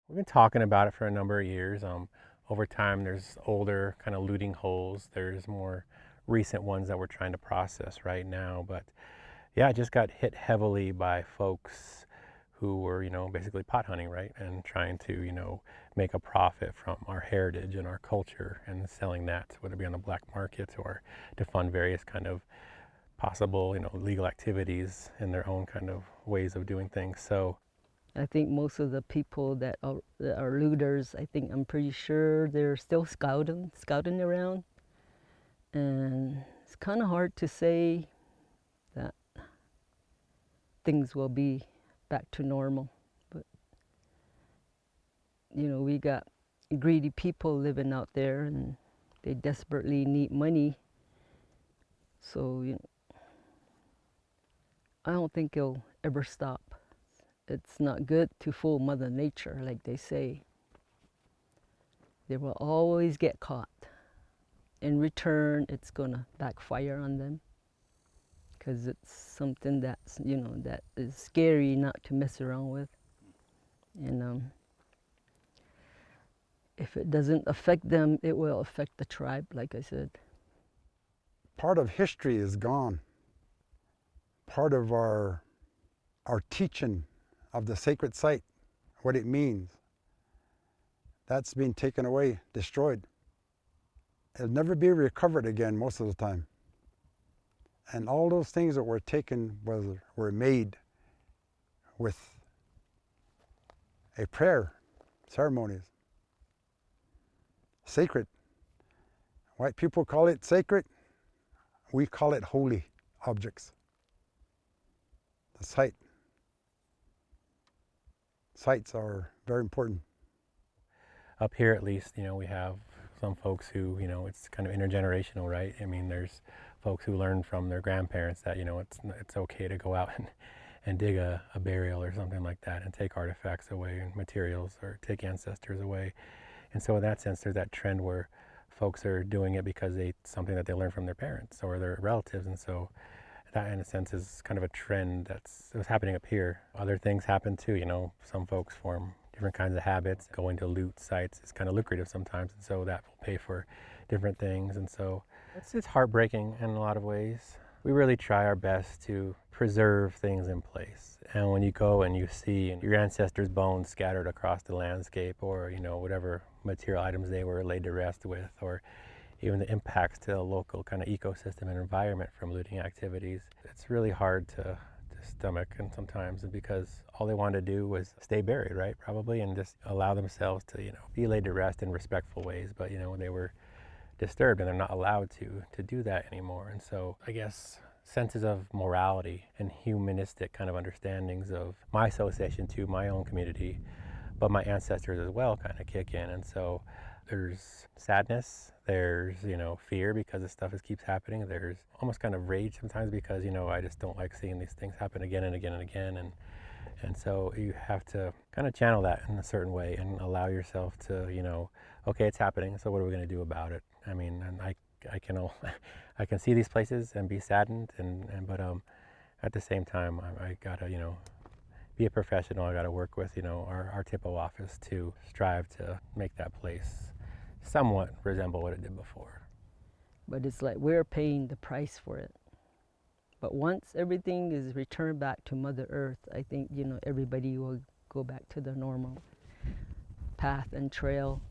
We've been talking about it for a number of years. Over time, there's older kind of looting holes. There's more recent ones that we're trying to process right now. But yeah, it just got hit heavily by folks who were, basically pot hunting, right? And trying to, make a profit from our heritage and our culture and selling that, whether it be on the black market or to fund various kind of possible, legal activities in their own kind of ways of doing things. So I think most of the people that are looters, I'm pretty sure they're still scouting around. And it's kind of hard to say that things will be back to normal. But, we got greedy people living out there and they desperately need money. So, I don't think it'll ever stop. It's not good to fool Mother Nature, like they say. They will always get caught. In return, it's gonna backfire on them because it's something that's, that is scary not to mess around with. And if it doesn't affect them, it will affect the tribe, like I said. Part of history is gone. Part of our teaching of the sacred site, what it means, that's been taken away, destroyed. It'll never be recovered again most of the time. And all those things that were taken were made with a prayer, ceremonies. Sacred. White people call it sacred. We call it holy objects. The sites are very important. up here at least, we have some folks who, it's kind of intergenerational, right? I mean, there's folks who learn from their grandparents that, it's okay to go out and dig a burial or something like that and take artifacts away and materials or take ancestors away. And so in that sense, there's that trend where folks are doing it because it's something that they learned from their parents or their relatives. And so that in a sense is kind of a trend that's happening up here. Other things happen too, some folks form different kinds of habits. Going to loot sites is kind of lucrative sometimes, and so that will pay for different things. And so it's heartbreaking in a lot of ways. We really try our best to preserve things in place. And when you go and you see your ancestors' bones scattered across the landscape, or whatever material items they were laid to rest with, or even the impacts to the local kind of ecosystem and environment from looting activities, it's really hard to stomach. And sometimes because all they wanted to do was stay buried, right? Probably, and just allow themselves to, be laid to rest in respectful ways. But, they were disturbed and they're not allowed to do that anymore. And so I guess senses of morality and humanistic kind of understandings of my association to my own community, but my ancestors as well, kind of kick in. And so there's sadness, there's, fear because this stuff keeps happening. There's almost kind of rage sometimes because, I just don't like seeing these things happen again and again and again. And so you have to kind of channel that in a certain way and allow yourself to, okay, it's happening, so what are we going to do about it? I mean, and I can I can see these places and be saddened, but at the same time, I gotta, be a professional. I gotta work with, our TIPO office to strive to make that place somewhat resemble what it did before. But it's like we're paying the price for it. But once everything is returned back to Mother Earth, I think, everybody will go back to the normal path and trail